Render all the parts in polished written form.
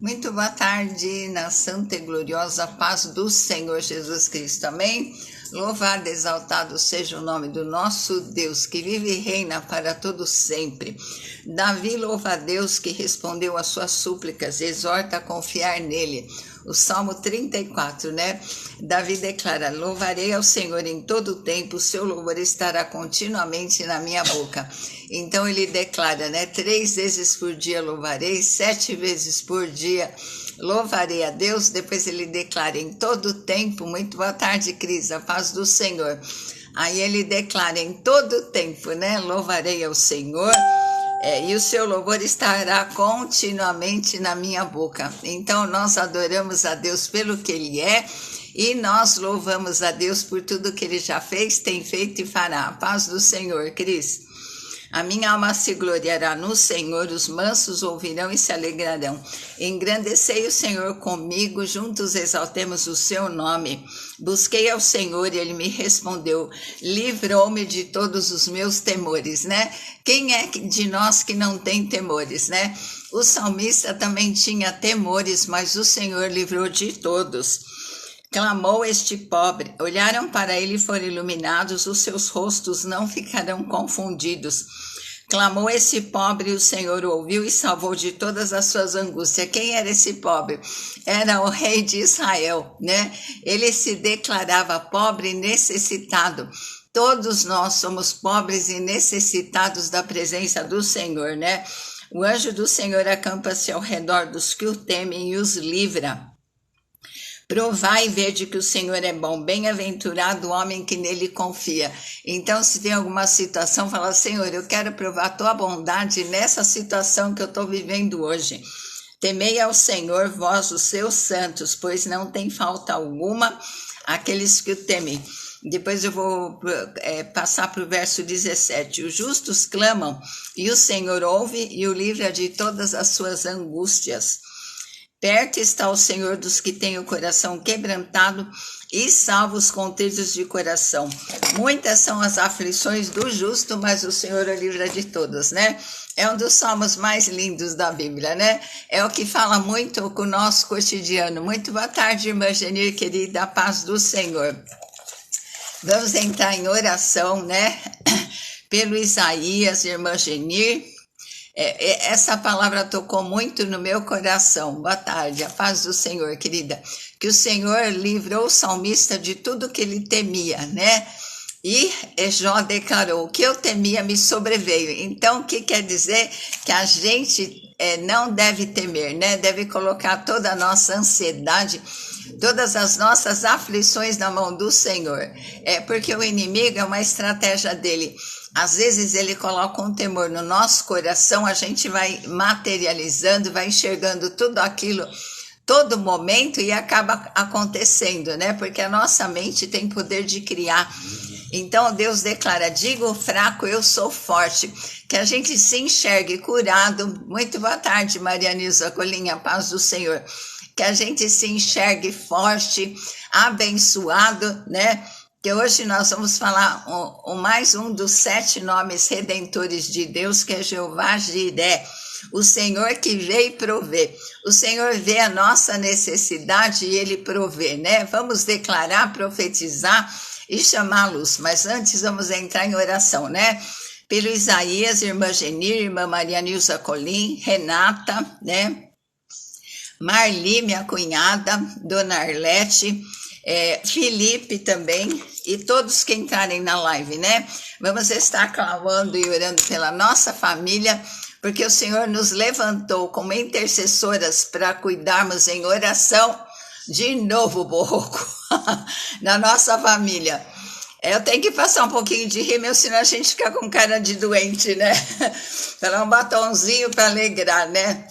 Muito boa tarde, na santa e gloriosa paz do Senhor Jesus Cristo, amém? Louvado, exaltado seja o nome do nosso Deus, que vive e reina para todo sempre. Davi louva a Deus que respondeu às suas súplicas, exorta a confiar nele. O Salmo 34, né? Davi declara: louvarei ao Senhor em todo o tempo, o seu louvor estará continuamente na minha boca. Então ele declara, né? 3 vezes por dia louvarei, 7 vezes por dia louvarei a Deus. Depois ele declara: em todo o tempo, muito boa tarde, Cris, a paz do Senhor. Aí ele declara: em todo o tempo, né? Louvarei ao Senhor. E o seu louvor estará continuamente na minha boca. Então nós adoramos a Deus pelo que Ele é e nós louvamos a Deus por tudo que Ele já fez, tem feito e fará. A paz do Senhor, Cris. A minha alma se gloriará no Senhor, os mansos ouvirão e se alegrarão. Engrandecei o Senhor comigo, juntos exaltemos o seu nome. Busquei ao Senhor e ele me respondeu, livrou-me de todos os meus temores, né? Quem é de nós que não tem temores, né? O salmista também tinha temores, mas o Senhor livrou de todos. Clamou este pobre, olharam para ele e foram iluminados, os seus rostos não ficarão confundidos. Clamou esse pobre, o Senhor ouviu e salvou de todas as suas angústias. Quem era esse pobre? Era o rei de Israel, né? Ele se declarava pobre e necessitado. Todos nós somos pobres e necessitados da presença do Senhor, né? O anjo do Senhor acampa-se ao redor dos que o temem e os livra. Provai e vede que o Senhor é bom, bem-aventurado o homem que nele confia. Então, se tem alguma situação, fala: Senhor, eu quero provar a tua bondade nessa situação que eu estou vivendo hoje. Temei ao Senhor, vós os seus santos, pois não tem falta alguma aqueles que o temem. Depois eu vou passar para o verso 17. Os justos clamam e o Senhor ouve e o livra de todas as suas angústias. Perto está o Senhor dos que têm o coração quebrantado e salva os contritos de coração. Muitas são as aflições do justo, mas o Senhor o livra de todas, né? É um dos salmos mais lindos da Bíblia, né? É o que fala muito com o nosso cotidiano. Muito boa tarde, irmã Genir, querida, a paz do Senhor. Vamos entrar em oração, né? Pelo Isaías, irmã Genir. Essa palavra tocou muito no meu coração. Boa tarde, a paz do Senhor, querida. Que o Senhor livrou o salmista de tudo que ele temia, né? E Jó declarou: o que eu temia me sobreveio. Então, o que quer dizer? Que a gente não deve temer, né? Deve colocar toda a nossa ansiedade, todas as nossas aflições na mão do Senhor. Porque o inimigo é uma estratégia dele. Às vezes ele coloca um temor no nosso coração, a gente vai materializando, vai enxergando tudo aquilo, todo momento, e acaba acontecendo, né? Porque a nossa mente tem poder de criar. Então Deus declara: digo fraco, eu sou forte. Que a gente se enxergue curado. Muito boa tarde, Maria Nilza Colinha, paz do Senhor. Que a gente se enxergue forte, abençoado, né? Que hoje nós vamos falar mais um dos 7 nomes redentores de Deus, que é Jeová Jiré, o Senhor que veio prover. O Senhor vê a nossa necessidade e Ele provê, né? Vamos declarar, profetizar e chamar a luz. Mas antes vamos entrar em oração, né? Pelo Isaías, irmã Genir, irmã Maria Nilza Colim, Renata, né? Marli, minha cunhada, Dona Arlete, Felipe também, e todos que entrarem na live, né? Vamos estar clamando e orando pela nossa família, porque o Senhor nos levantou como intercessoras para cuidarmos em oração de novo, Borroco, na nossa família. Eu tenho que passar um pouquinho de rímel, senão a gente fica com cara de doente, né? Falar um batonzinho para alegrar, né?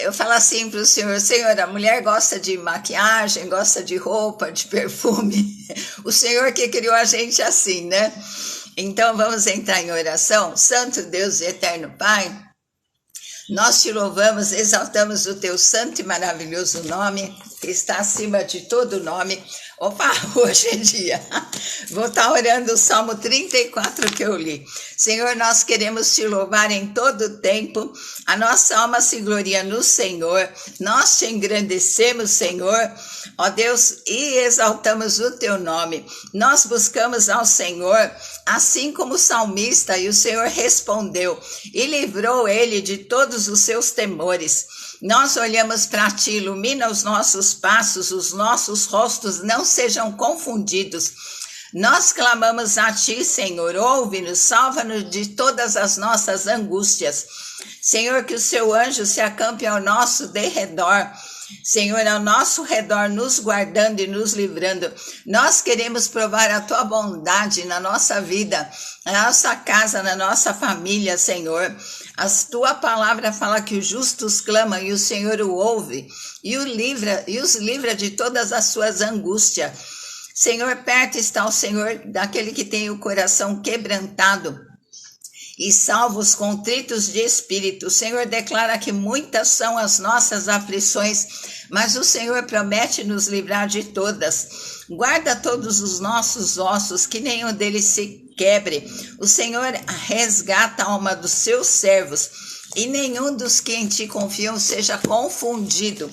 Eu falo assim para o Senhor: Senhor, a mulher gosta de maquiagem, gosta de roupa, de perfume. O Senhor que criou a gente assim, né? Então vamos entrar em oração. Santo Deus e eterno Pai, Nós te louvamos, exaltamos o teu santo e maravilhoso nome, que está acima de todo nome. Opa, hoje é dia. Vou estar orando o Salmo 34 que eu li. Senhor, nós queremos te louvar em todo o tempo. A nossa alma se gloria no Senhor. Nós te engrandecemos, Senhor, ó Deus, e exaltamos o teu nome. Nós buscamos ao Senhor, assim como o salmista, e o Senhor respondeu e livrou ele de todos os seus temores. Nós olhamos para ti, ilumina os nossos passos, os nossos rostos não sejam confundidos. Nós clamamos a ti, Senhor, ouve-nos, salva-nos de todas as nossas angústias. Senhor, que o seu anjo se acampe ao nosso derredor. Senhor, ao nosso redor, nos guardando e nos livrando. Nós queremos provar a tua bondade na nossa vida, na nossa casa, na nossa família, Senhor. A tua palavra fala que os justos clamam e o Senhor o ouve e os livra de todas as suas angústias. Senhor, perto está o Senhor daquele que tem o coração quebrantado e salva os contritos de espírito. O Senhor declara que muitas são as nossas aflições, mas o Senhor promete nos livrar de todas. Guarda todos os nossos ossos, que nenhum deles se quebre. O Senhor resgata a alma dos seus servos, e nenhum dos que em ti confiam seja confundido.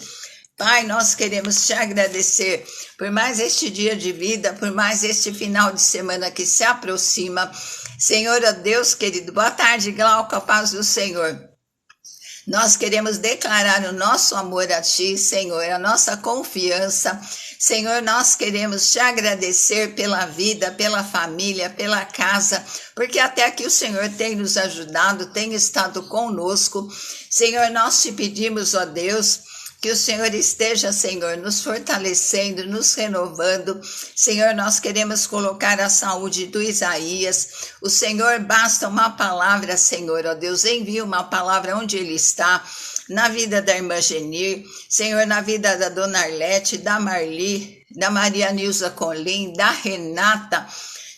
Pai, nós queremos te agradecer por mais este dia de vida, por mais este final de semana que se aproxima. Senhor, ó Deus querido, boa tarde, Glauca, paz do Senhor. Nós queremos declarar o nosso amor a ti, Senhor, a nossa confiança. Senhor, nós queremos te agradecer pela vida, pela família, pela casa, porque até aqui o Senhor tem nos ajudado, tem estado conosco. Senhor, nós te pedimos, ó Deus, que o Senhor esteja, Senhor, nos fortalecendo, nos renovando. Senhor, nós queremos colocar a saúde do Isaías. O Senhor, basta uma palavra, Senhor, ó Deus, envia uma palavra onde ele está, na vida da irmã Genir, Senhor, na vida da dona Arlete, da Marli, da Maria Nilza Colim, da Renata,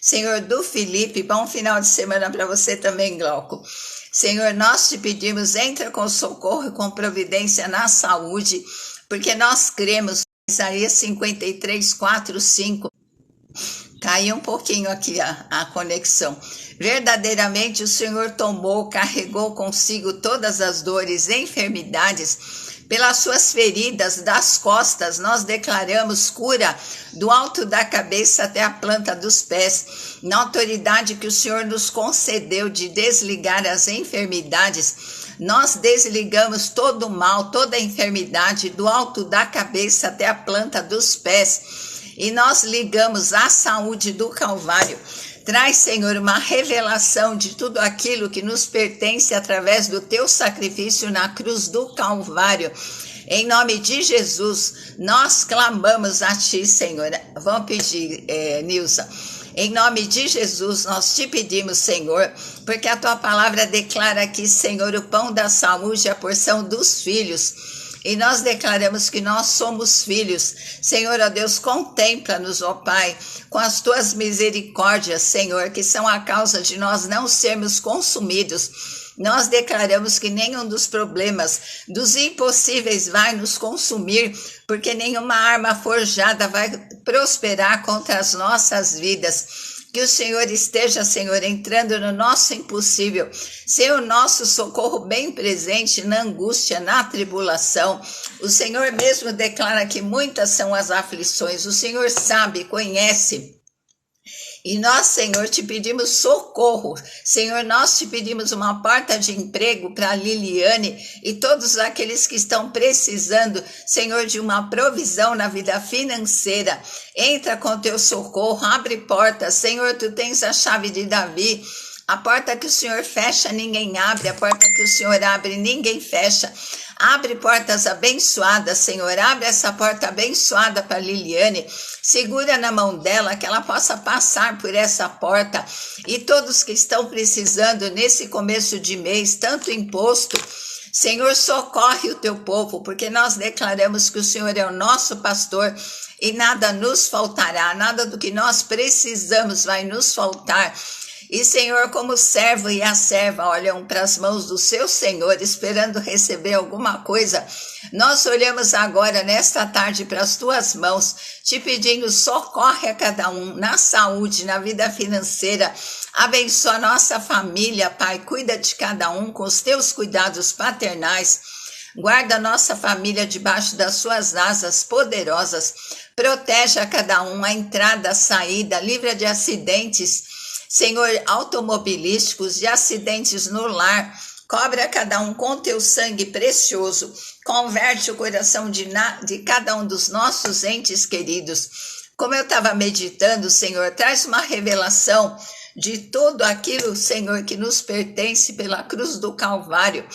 Senhor, do Felipe. Bom final de semana para você também, Glauco. Senhor, nós te pedimos, entra com socorro e com providência na saúde, porque nós cremos, Isaías 53, 4, 5, caiu um pouquinho aqui a conexão. Verdadeiramente o Senhor tomou, carregou consigo todas as dores e enfermidades. Pelas suas feridas das costas, nós declaramos cura do alto da cabeça até a planta dos pés. Na autoridade que o Senhor nos concedeu de desligar as enfermidades, nós desligamos todo o mal, toda a enfermidade, do alto da cabeça até a planta dos pés. E nós ligamos a saúde do Calvário. Traz, Senhor, uma revelação de tudo aquilo que nos pertence através do teu sacrifício na cruz do Calvário. Em nome de Jesus, nós clamamos a ti, Senhor. Vamos pedir, Nilza. Em nome de Jesus, nós te pedimos, Senhor, porque a tua palavra declara aqui, Senhor, o pão da saúde, a porção dos filhos. E nós declaramos que nós somos filhos. Senhor, ó Deus, contempla-nos, ó Pai, com as tuas misericórdias, Senhor, que são a causa de nós não sermos consumidos. Nós declaramos que nenhum dos problemas, dos impossíveis vai nos consumir, porque nenhuma arma forjada vai prosperar contra as nossas vidas. Que o Senhor esteja, Senhor, entrando no nosso impossível, ser o nosso socorro bem presente na angústia, na tribulação. O Senhor mesmo declara que muitas são as aflições, o Senhor sabe, conhece. E nós, Senhor, te pedimos socorro. Senhor, nós te pedimos uma porta de emprego para a Liliane e todos aqueles que estão precisando, Senhor, de uma provisão na vida financeira. Entra com teu socorro, abre portas. Senhor, tu tens a chave de Davi. A porta que o Senhor fecha, ninguém abre. A porta que o Senhor abre, ninguém fecha. Abre portas abençoadas, Senhor. Abre essa porta abençoada para Liliane. Segura na mão dela, que ela possa passar por essa porta. E todos que estão precisando nesse começo de mês, tanto imposto, Senhor, socorre o teu povo, porque nós declaramos que o Senhor é o nosso pastor e nada nos faltará, nada do que nós precisamos vai nos faltar. E, Senhor, como o servo e a serva olham para as mãos do seu Senhor, esperando receber alguma coisa, nós olhamos agora, nesta tarde, para as tuas mãos, te pedindo, socorre a cada um na saúde, na vida financeira. Abençoa a nossa família, Pai. Cuida de cada um com os teus cuidados paternais. Guarda a nossa família debaixo das suas asas poderosas. Protege a cada um, a entrada, a saída, livra de acidentes, Senhor, automobilísticos, de acidentes no lar. Cobre a cada um com teu sangue precioso. Converte o coração de cada um dos nossos entes queridos. Como eu estava meditando, Senhor, traz uma revelação de tudo aquilo, Senhor, que nos pertence pela cruz do Calvário.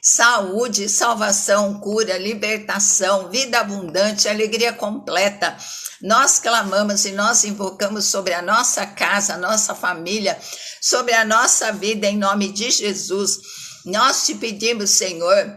Saúde, salvação, cura, libertação, vida abundante, alegria completa. Nós clamamos e nós invocamos sobre a nossa casa, a nossa família, sobre a nossa vida, em nome de Jesus. Nós te pedimos, Senhor,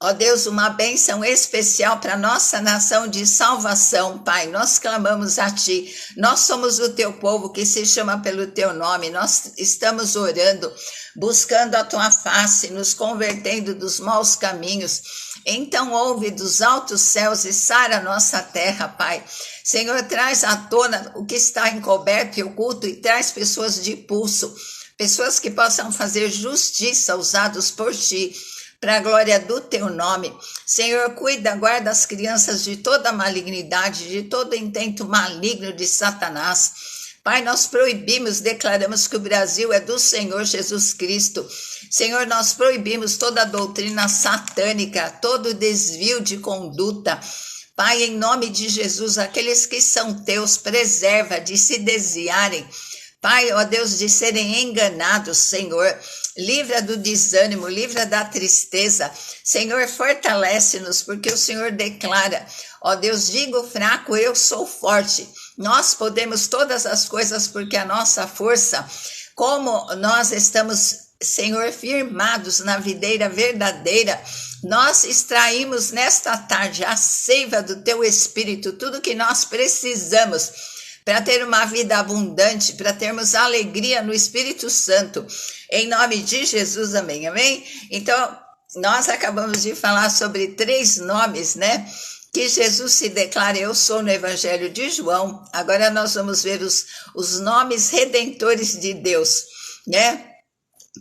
ó Deus, uma bênção especial para a nossa nação de salvação, Pai. Nós clamamos a Ti. Nós somos o Teu povo que se chama pelo Teu nome. Nós estamos orando, buscando a Tua face, nos convertendo dos maus caminhos. Então ouve dos altos céus e sara a nossa terra, Pai. Senhor, traz à tona o que está encoberto e oculto e traz pessoas de pulso, pessoas que possam fazer justiça usados por Ti, para a glória do teu nome. Senhor, cuida, guarda as crianças de toda malignidade, de todo intento maligno de Satanás. Pai, nós proibimos, declaramos que o Brasil é do Senhor Jesus Cristo. Senhor, nós proibimos toda doutrina satânica, todo desvio de conduta. Pai, em nome de Jesus, aqueles que são teus, preserva de se desviarem. Pai, ó Deus, de serem enganados, Senhor, livra do desânimo, livra da tristeza. Senhor, fortalece-nos, porque o Senhor declara, ó Deus, digo fraco, eu sou forte. Nós podemos todas as coisas, porque a nossa força, como nós estamos, Senhor, firmados na videira verdadeira, nós extraímos nesta tarde a seiva do Teu Espírito, tudo que nós precisamos para ter uma vida abundante, para termos alegria no Espírito Santo. Em nome de Jesus, amém, amém? Então, nós acabamos de falar sobre 3 nomes, né? Que Jesus se declara, eu sou, no Evangelho de João. Agora nós vamos ver os nomes redentores de Deus, né?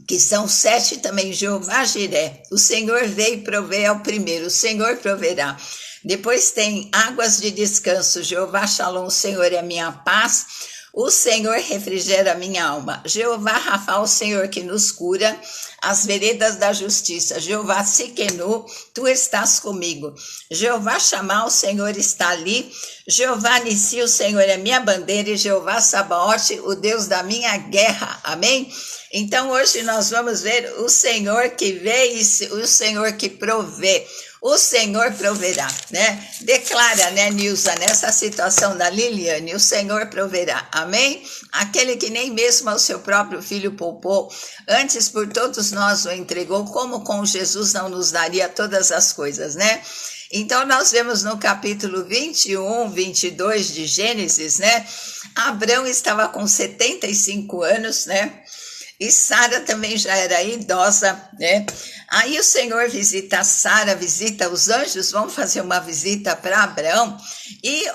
Que são 7 também. Jeová Jiré, o Senhor veio prover, é o primeiro, o Senhor proverá. Depois tem águas de descanso, Jeová Shalom, o Senhor é minha paz, o Senhor refrigera minha alma. Jeová Rafa, o Senhor que nos cura, as veredas da justiça. Jeová Siquenu, tu estás comigo. Jeová Chamar, o Senhor está ali. Jeová Nissi, o Senhor é minha bandeira. E Jeová Sabaote, o Deus da minha guerra. Amém? Então hoje nós vamos ver o Senhor que vê e o Senhor que provê. O Senhor proverá, né? Declara, né, Nilza, nessa situação da Liliane, o Senhor proverá, amém? Aquele que nem mesmo ao seu próprio filho poupou, antes por todos nós o entregou, como com Jesus não nos daria todas as coisas, né? Então nós vemos no capítulo 21, 22 de Gênesis, né? Abrão estava com 75 anos, né? E Sara também já era idosa, né? Aí o Senhor visita Sara, visita os anjos, vão fazer uma visita para Abrão e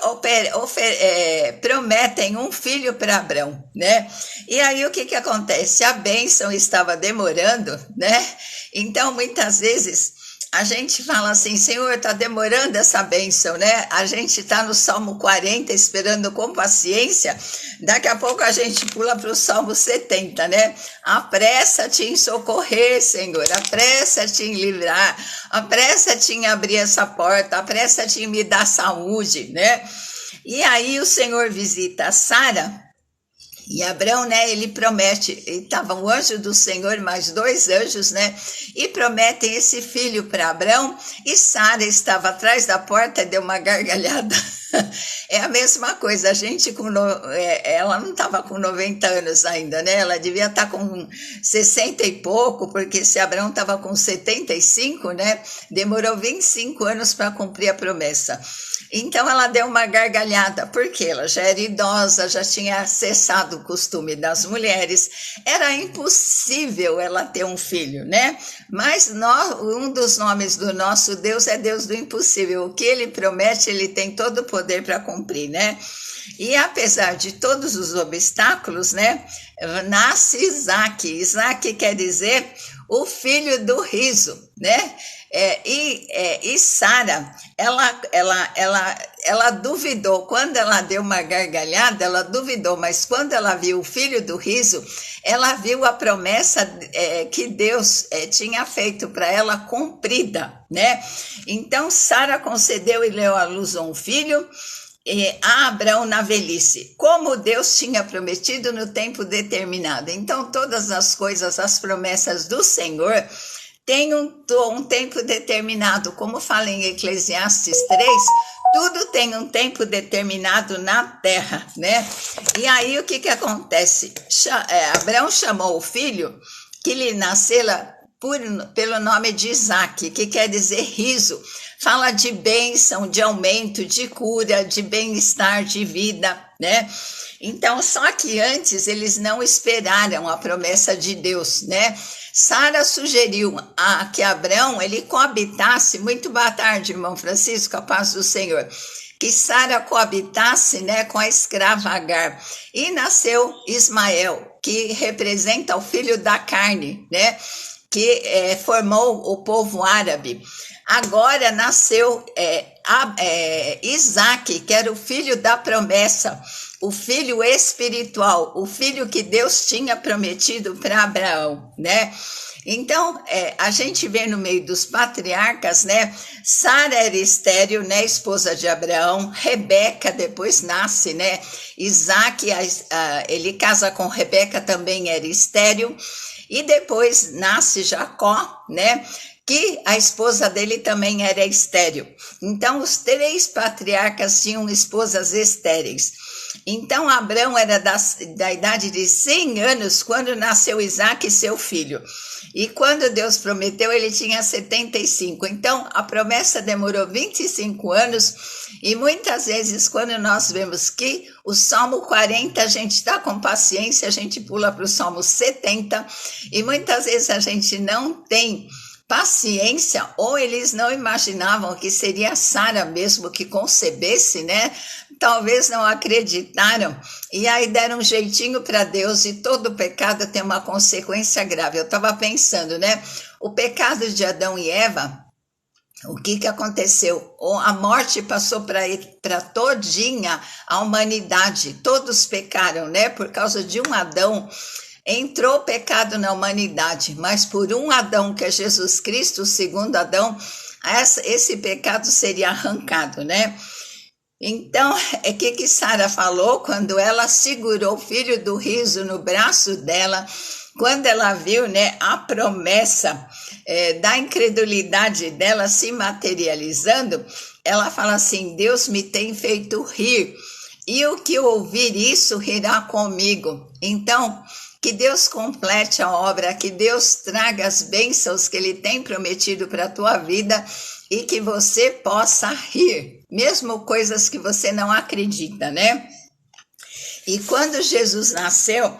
prometem um filho para Abrão, né? E aí o que acontece? A bênção estava demorando, né? Então muitas vezes a gente fala assim, Senhor, está demorando essa bênção, né? A gente está no Salmo 40 esperando com paciência, daqui a pouco a gente pula para o Salmo 70, né? Apressa-te em socorrer, Senhor, apressa-te em livrar, apressa-te em abrir essa porta, apressa-te em me dar saúde, né? E aí o Senhor visita Sara. E Abrão, né, ele promete, estava um anjo do Senhor, mais 2 anjos, né, e prometem esse filho para Abrão, e Sara estava atrás da porta e deu uma gargalhada. É a mesma coisa, a gente ela não estava com 90 anos ainda, né? Ela devia estar com 60 e pouco, porque se Abraão estava com 75, né? Demorou 25 anos para cumprir a promessa. Então ela deu uma gargalhada, porque ela já era idosa, já tinha cessado o costume das mulheres, era impossível ela ter um filho, né? Mas um dos nomes do nosso Deus é Deus do impossível. O que ele promete, ele tem todo o poder para cumprir, né? E apesar de todos os obstáculos, né? Nasce Isaac. Isaac quer dizer o filho do riso, né? E Sara, ela duvidou, quando ela deu uma gargalhada, ela duvidou, mas quando ela viu o filho do riso, ela viu a promessa que Deus tinha feito para ela cumprida, né? Então Sara concedeu e deu à luz um filho, a Abraão na velhice, como Deus tinha prometido no tempo determinado. Então todas as coisas, as promessas do Senhor tem um tempo determinado, como fala em Eclesiastes 3, tudo tem um tempo determinado na terra, né? E aí o que acontece? Abraão chamou o filho que lhe nascera pelo nome de Isaac, que quer dizer riso. Fala de bênção, de aumento, de cura, de bem-estar, de vida, né? Então, só que antes eles não esperaram a promessa de Deus, né? Sara sugeriu que Abraão ele coabitasse, muito boa tarde, irmão Francisco, a paz do Senhor, que Sara coabitasse, né, com a escrava Agar. E nasceu Ismael, que representa o filho da carne, né, que formou o povo árabe. Agora nasceu Isaac, que era o filho da promessa, o filho espiritual, o filho que Deus tinha prometido para Abraão, né? Então, a gente vê no meio dos patriarcas, né? Sara era estéril, né? Esposa de Abraão. Rebeca depois nasce, né? Isaac, ele casa com Rebeca, também era estéril. E depois nasce Jacó, né? Que a esposa dele também era estéril. Então, os 3 patriarcas tinham esposas estéreis. Então, Abraão era da idade de 100 anos quando nasceu Isaac, seu filho. E quando Deus prometeu, ele tinha 75. Então, a promessa demorou 25 anos. E muitas vezes, quando nós vemos que o Salmo 40, a gente está com paciência, a gente pula para o Salmo 70. E muitas vezes a gente não tem paciência, ou eles não imaginavam que seria Sara mesmo que concebesse, né? Talvez não acreditaram, e aí deram um jeitinho para Deus, e todo pecado tem uma consequência grave. Eu estava pensando, né? O pecado de Adão e Eva, o que aconteceu? A morte passou para todinha a humanidade, todos pecaram, né? Por causa de um Adão, entrou o pecado na humanidade, mas por um Adão, que é Jesus Cristo, o segundo Adão, esse pecado seria arrancado, né? Então, que Sara falou quando ela segurou o filho do riso no braço dela, quando ela viu, né, a promessa da incredulidade dela se materializando, ela fala assim: Deus me tem feito rir, e o que ouvir isso rirá comigo. Então, que Deus complete a obra, que Deus traga as bênçãos que Ele tem prometido para a tua vida e que você possa rir, mesmo coisas que você não acredita, né? E quando Jesus nasceu,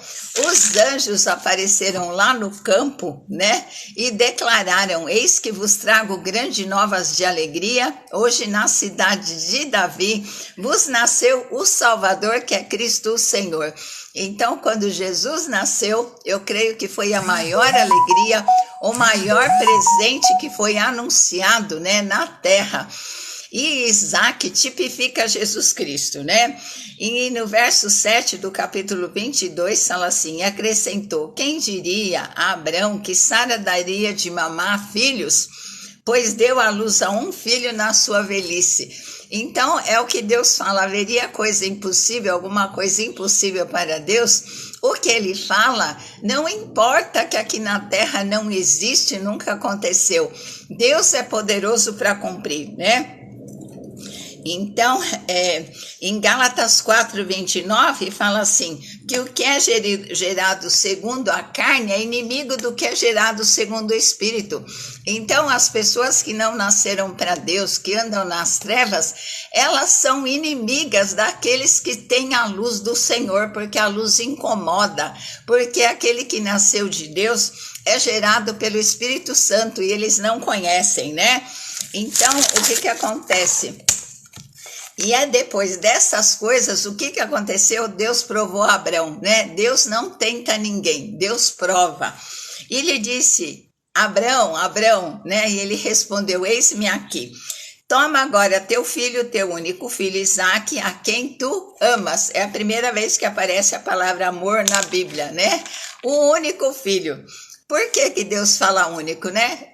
os anjos apareceram lá no campo, né? E declararam: eis que vos trago grandes novas de alegria. Hoje na cidade de Davi vos nasceu o Salvador, que é Cristo o Senhor. Então, quando Jesus nasceu, eu creio que foi a maior alegria, o maior presente que foi anunciado, né, na terra. E Isaac tipifica Jesus Cristo, né? E no verso 7 do capítulo 22 fala assim: acrescentou: quem diria a Abraão que Sara daria de mamar filhos, pois deu à luz a um filho na sua velhice. Então é o que Deus fala: haveria coisa impossível, alguma coisa impossível para Deus? O que ele fala, não importa que aqui na terra não existe, nunca aconteceu. Deus é poderoso para cumprir, né? Então, em Gálatas 4:29, fala assim, que o que é gerado segundo a carne é inimigo do que é gerado segundo o Espírito. Então, as pessoas que não nasceram para Deus, que andam nas trevas, elas são inimigas daqueles que têm a luz do Senhor, porque a luz incomoda, porque aquele que nasceu de Deus é gerado pelo Espírito Santo e eles não conhecem, né? Então, o que acontece? E depois dessas coisas, o que aconteceu? Deus provou a Abrão, né? Deus não tenta ninguém, Deus prova. E ele disse, Abrão, Abrão, né? E ele respondeu, eis-me aqui. Toma agora teu filho, teu único filho, Isaque, a quem tu amas. É a primeira vez que aparece a palavra amor na Bíblia, né? O único filho. Por que Deus fala único, né?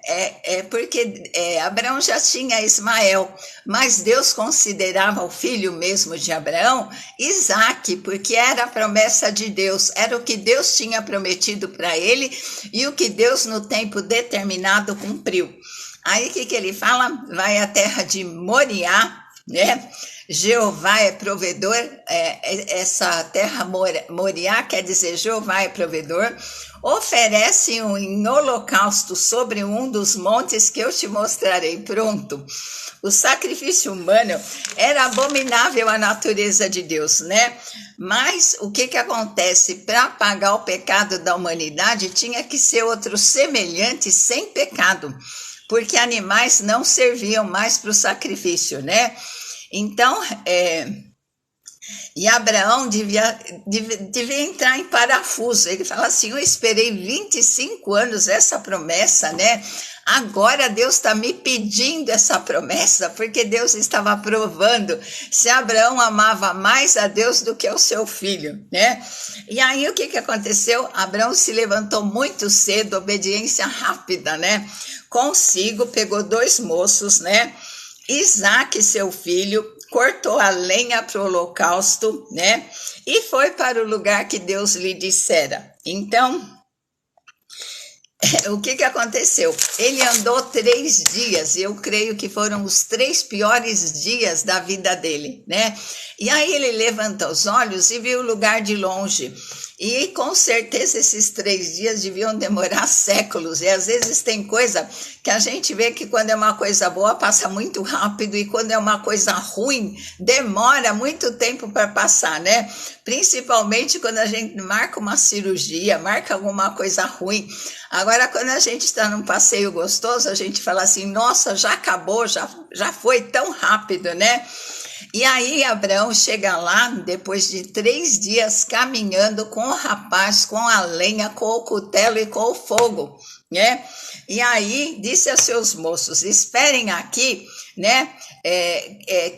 Porque Abraão já tinha Ismael, mas Deus considerava o filho mesmo de Abraão, Isaque, porque era a promessa de Deus, era o que Deus tinha prometido para ele e o que Deus no tempo determinado cumpriu. Aí o que ele fala? Vai à terra de Moriá, né? Jeová é provedor, essa terra Moriá quer dizer Jeová é provedor, oferece em holocausto sobre um dos montes que eu te mostrarei. Pronto. O sacrifício humano era abominável à natureza de Deus, né? Mas o que acontece? Para pagar o pecado da humanidade, tinha que ser outro semelhante sem pecado, porque animais não serviam mais para o sacrifício, né? Então, e Abraão devia entrar em parafuso. Ele fala assim, eu esperei 25 anos essa promessa, né? Agora Deus está me pedindo essa promessa, porque Deus estava provando se Abraão amava mais a Deus do que o seu filho, né? E aí o que aconteceu? Abraão se levantou muito cedo, obediência rápida, né? Consigo, pegou 2 moços, né? Isaque, seu filho, cortou a lenha para o holocausto, né? E foi para o lugar que Deus lhe dissera. Então, o que aconteceu? Ele andou 3 dias, e eu creio que foram os 3 piores dias da vida dele, né? E aí ele levanta os olhos e viu o lugar de longe. E com certeza esses 3 dias deviam demorar séculos. E às vezes tem coisa que a gente vê que quando é uma coisa boa passa muito rápido e quando é uma coisa ruim demora muito tempo para passar, né? Principalmente quando a gente marca uma cirurgia, marca alguma coisa ruim. Agora, quando a gente está num passeio gostoso, a gente fala assim, nossa, já acabou, já foi tão rápido, né? E aí Abraão chega lá, depois de 3 dias caminhando com o rapaz, com a lenha, com o cutelo e com o fogo, né? E aí disse a seus moços, esperem aqui, né?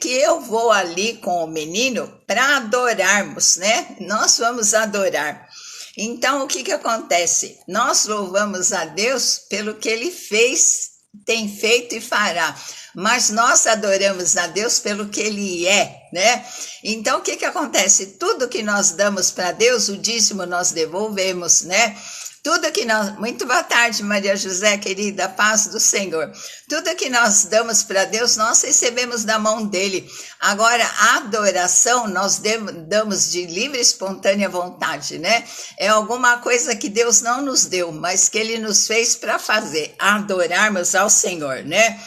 Que eu vou ali com o menino para adorarmos, né? Nós vamos adorar. Então, o que acontece? Nós louvamos a Deus pelo que Ele fez, tem feito e fará. Mas nós adoramos a Deus pelo que Ele é, né? Então, o que acontece? Tudo que nós damos para Deus, o dízimo nós devolvemos, né? Tudo que nós... Muito boa tarde, Maria José, querida, paz do Senhor. Tudo que nós damos para Deus, nós recebemos da mão dEle. Agora, a adoração nós damos de livre e espontânea vontade, né? É alguma coisa que Deus não nos deu, mas que Ele nos fez para fazer, adorarmos ao Senhor, né?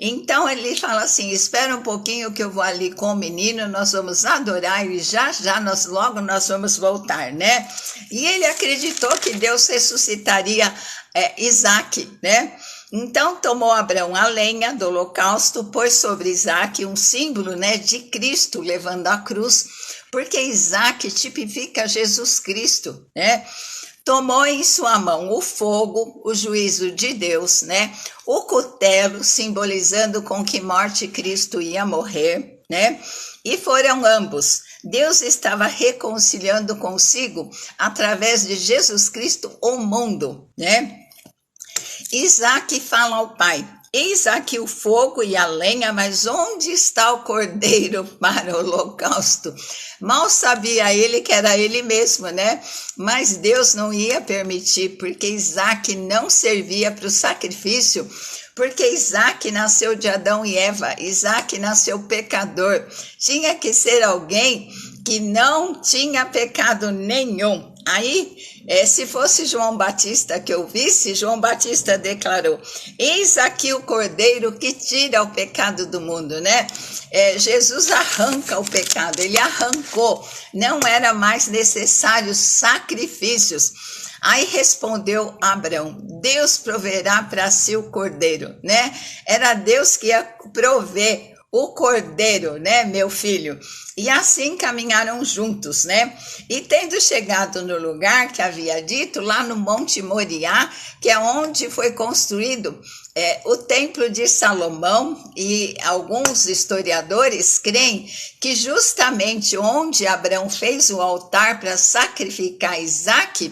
Então ele fala assim, espera um pouquinho que eu vou ali com o menino, nós vamos adorar e já logo nós vamos voltar, né? E ele acreditou que Deus ressuscitaria Isaque, né? Então tomou Abraão a lenha do holocausto, pôs sobre Isaque um símbolo, né, de Cristo levando a cruz, porque Isaque tipifica Jesus Cristo, né? Tomou em sua mão o fogo, o juízo de Deus, né? O cutelo, simbolizando com que morte Cristo ia morrer, né? E foram ambos. Deus estava reconciliando consigo, através de Jesus Cristo, o mundo, né? Isaque fala ao pai, eis aqui o fogo e a lenha, mas onde está o cordeiro para o holocausto? Mal sabia ele que era ele mesmo, né? Mas Deus não ia permitir, porque Isaque não servia para o sacrifício, porque Isaac nasceu de Adão e Eva, Isaac nasceu pecador, tinha que ser alguém que não tinha pecado nenhum. Aí, se fosse João Batista que eu visse, João Batista declarou: eis aqui o Cordeiro que tira o pecado do mundo, né? Jesus arranca o pecado, ele arrancou, não era mais necessário sacrifícios. Aí respondeu Abrão: Deus proverá para si o cordeiro, né? Era Deus que ia prover o cordeiro, né, meu filho? E assim caminharam juntos, né? E tendo chegado no lugar que havia dito, lá no Monte Moriá, que é onde foi construído o Templo de Salomão, e alguns historiadores creem que justamente onde Abrão fez o altar para sacrificar Isaque,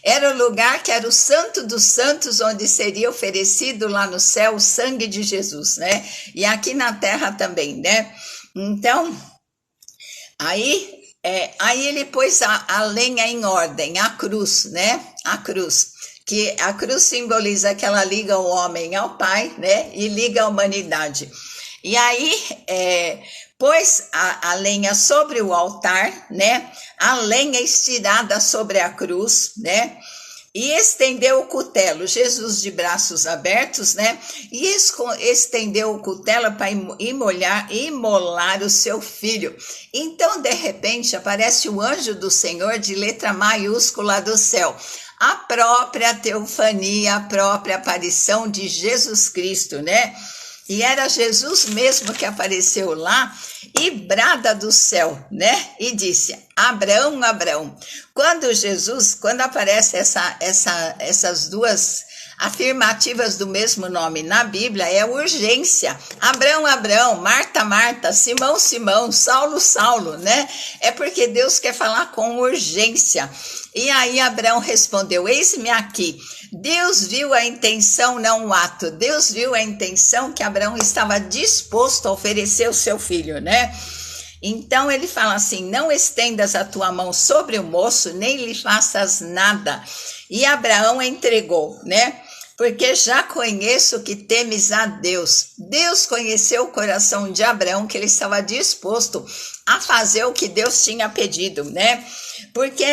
era o lugar que era o Santo dos Santos, onde seria oferecido lá no céu o sangue de Jesus, né? E aqui na terra também, né? Então, aí ele pôs a lenha em ordem, a cruz, né? A cruz, que a cruz simboliza que ela liga o homem ao Pai, né? E liga a humanidade. E aí, pôs a lenha sobre o altar, né? A lenha estirada sobre a cruz, né? E estendeu o cutelo, Jesus de braços abertos, né? E estendeu o cutelo para imolar o seu filho. Então, de repente, aparece o anjo do Senhor de letra maiúscula do céu. A própria teofania, a própria aparição de Jesus Cristo, né? E era Jesus mesmo que apareceu lá e brada do céu, né? E disse: Abraão, Abraão. Quando aparece essas duas afirmativas do mesmo nome na Bíblia, é urgência. Abraão, Abraão, Marta, Marta, Simão, Simão, Saulo, Saulo, né? É porque Deus quer falar com urgência. E aí Abraão respondeu: eis-me aqui. Deus viu a intenção, não o ato. Deus viu a intenção que Abraão estava disposto a oferecer o seu filho, né? Então ele fala assim: não estendas a tua mão sobre o moço, nem lhe faças nada. E Abraão entregou, né? Porque já conheço que temes a Deus. Deus conheceu o coração de Abraão, que ele estava disposto a fazer o que Deus tinha pedido, né? Porque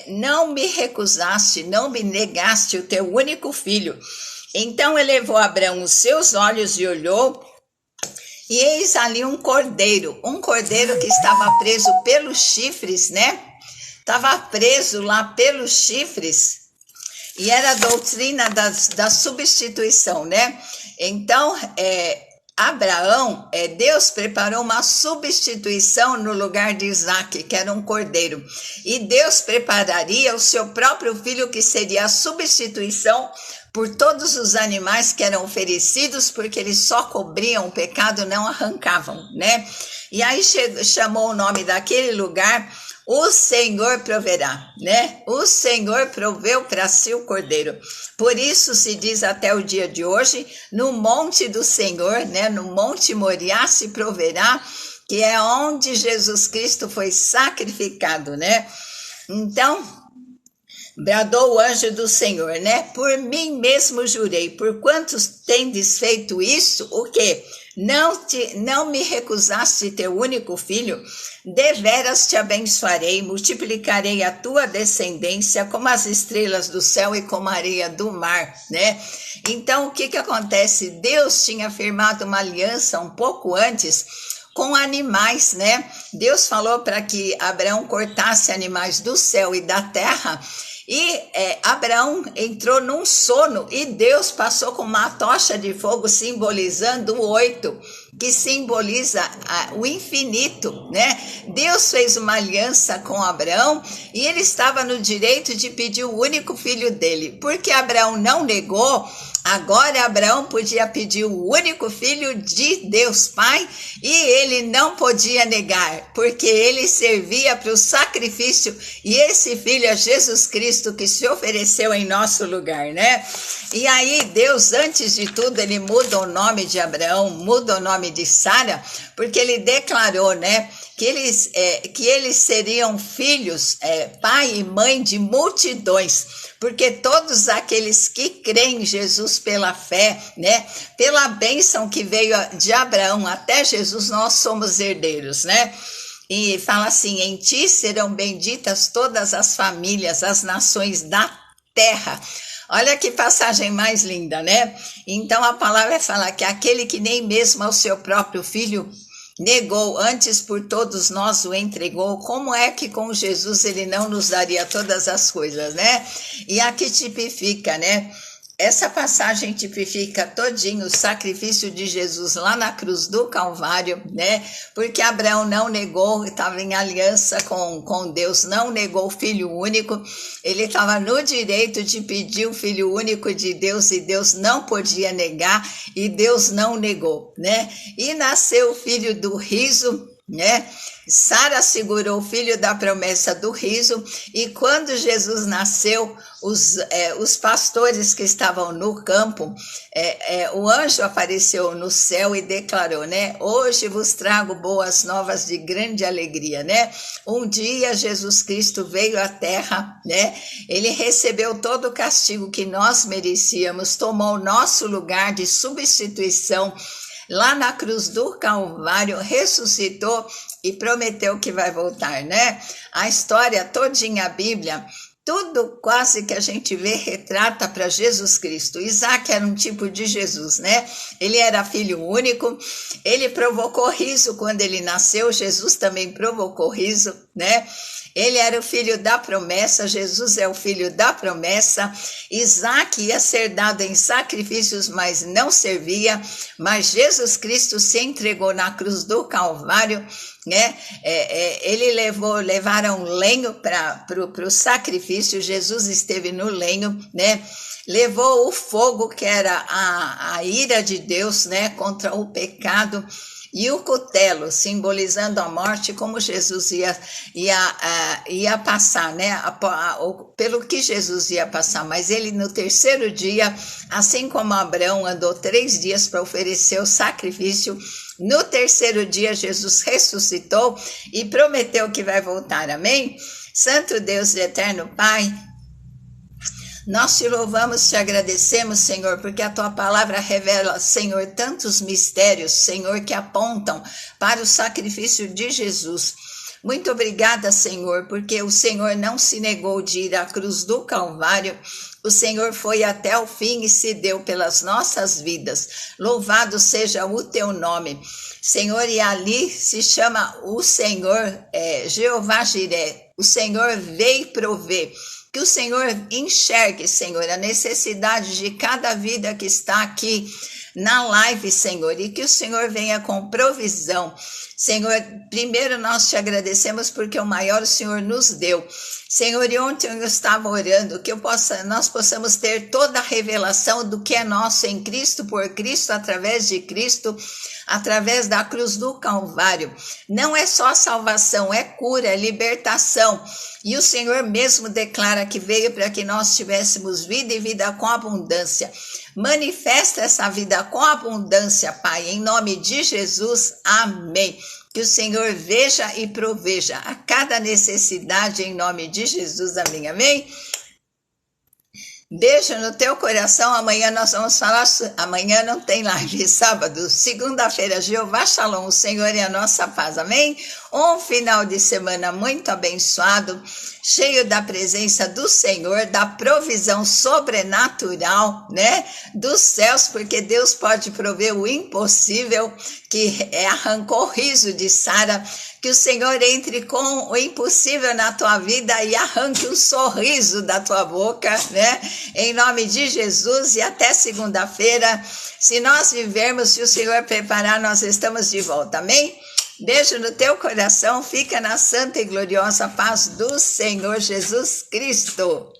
não me recusaste, não me negaste o teu único filho. Então elevou Abraão os seus olhos e olhou, e eis ali um cordeiro que estava preso pelos chifres, né? Estava preso lá pelos chifres, e era a doutrina da substituição, né? Então, Abraão, Deus preparou uma substituição no lugar de Isaque, que era um cordeiro. E Deus prepararia o seu próprio filho, que seria a substituição por todos os animais que eram oferecidos, porque eles só cobriam o pecado, não arrancavam, né? E aí chamou o nome daquele lugar: o Senhor proverá, né? O Senhor proveu para si o cordeiro. Por isso se diz até o dia de hoje, no monte do Senhor, né? No monte Moriá se proverá, que é onde Jesus Cristo foi sacrificado, né? Então, bradou o anjo do Senhor, né? Por mim mesmo jurei, por quantos tendes feito isso, o quê? Não me recusaste teu único filho, deveras te abençoarei, multiplicarei a tua descendência como as estrelas do céu e como a areia do mar, né? Então, o que acontece? Deus tinha firmado uma aliança um pouco antes com animais, né? Deus falou para que Abraão cortasse animais do céu e da terra. E Abraão entrou num sono e Deus passou com uma tocha de fogo simbolizando o 8, que simboliza o infinito, né? Deus fez uma aliança com Abraão e ele estava no direito de pedir o único filho dele. Porque Abraão não negou, agora Abraão podia pedir o único filho de Deus Pai e ele não podia negar, porque ele servia para o sacrifício, e esse filho é Jesus Cristo, que se ofereceu em nosso lugar, né? E aí Deus, antes de tudo, ele muda o nome de Abraão, muda o nome de Sara, porque ele declarou, né, que eles seriam filhos, pai e mãe de multidões, porque todos aqueles que creem em Jesus pela fé, né, pela bênção que veio de Abraão até Jesus, nós somos herdeiros, né? E fala assim: em ti serão benditas todas as famílias, as nações da terra. Olha que passagem mais linda, né? Então a palavra fala que aquele que nem mesmo ao seu próprio filho negou, antes por todos nós o entregou, como é que com Jesus ele não nos daria todas as coisas, né? E aqui tipifica, né? Essa passagem tipifica todinho o sacrifício de Jesus lá na cruz do Calvário, né? Porque Abraão não negou, estava em aliança com Deus, não negou o Filho único, ele estava no direito de pedir o Filho único de Deus e Deus não podia negar e Deus não negou, né? E nasceu o filho do riso, né? Sara segurou o filho da promessa do riso, e quando Jesus nasceu, os pastores que estavam no campo, o anjo apareceu no céu e declarou, né? Hoje vos trago boas novas de grande alegria, né? Um dia Jesus Cristo veio à terra, né? Ele recebeu todo o castigo que nós merecíamos, tomou o nosso lugar de substituição lá na cruz do Calvário, ressuscitou e prometeu que vai voltar, né? A história todinha, a Bíblia, tudo quase que a gente vê retrata para Jesus Cristo. Isaac era um tipo de Jesus, né? Ele era filho único, ele provocou riso quando ele nasceu, Jesus também provocou riso, né? Ele era o filho da promessa, Jesus é o filho da promessa. Isaac ia ser dado em sacrifícios, mas não servia, mas Jesus Cristo se entregou na cruz do Calvário, né? Levaram lenho para o sacrifício, Jesus esteve no lenho, né? Levou o fogo, que era a ira de Deus, né, contra o pecado, e o cutelo, simbolizando a morte, como Jesus ia passar, né? Pelo que Jesus ia passar. Mas ele, no terceiro dia, assim como Abraão andou 3 dias para oferecer o sacrifício, no terceiro dia Jesus ressuscitou e prometeu que vai voltar. Amém? Santo Deus e eterno Pai, nós te louvamos, te agradecemos, Senhor, porque a tua palavra revela, Senhor, tantos mistérios, Senhor, que apontam para o sacrifício de Jesus. Muito obrigada, Senhor, porque o Senhor não se negou de ir à cruz do Calvário. O Senhor foi até o fim e se deu pelas nossas vidas. Louvado seja o teu nome, Senhor, e ali se chama o Senhor Jeová Jiré. O Senhor veio prover. Que o Senhor enxergue, Senhor, a necessidade de cada vida que está aqui na live, Senhor, e que o Senhor venha com provisão. Senhor, primeiro nós te agradecemos porque o maior o Senhor nos deu. Senhor, e ontem eu estava orando que nós possamos ter toda a revelação do que é nosso em Cristo, por Cristo, através de Cristo, através da cruz do Calvário. Não é só salvação, é cura, é libertação. E o Senhor mesmo declara que veio para que nós tivéssemos vida e vida com abundância. Manifesta essa vida com abundância, Pai, em nome de Jesus. Amém. Que o Senhor veja e proveja a cada necessidade em nome de Jesus. Amém. Amém. Beijo no teu coração. Amanhã nós vamos falar. Amanhã não tem live, sábado. Segunda-feira, Jeová Shalom, o Senhor é a nossa paz. Amém? Um final de semana muito abençoado, cheio da presença do Senhor, da provisão sobrenatural, né? Dos céus, porque Deus pode prover o impossível, que arrancou o riso de Sara. Que o Senhor entre com o impossível na tua vida e arranque um sorriso da tua boca, né? Em nome de Jesus, e até segunda-feira. Se nós vivermos, se o Senhor preparar, nós estamos de volta. Amém? Beijo no teu coração. Fica na santa e gloriosa paz do Senhor Jesus Cristo.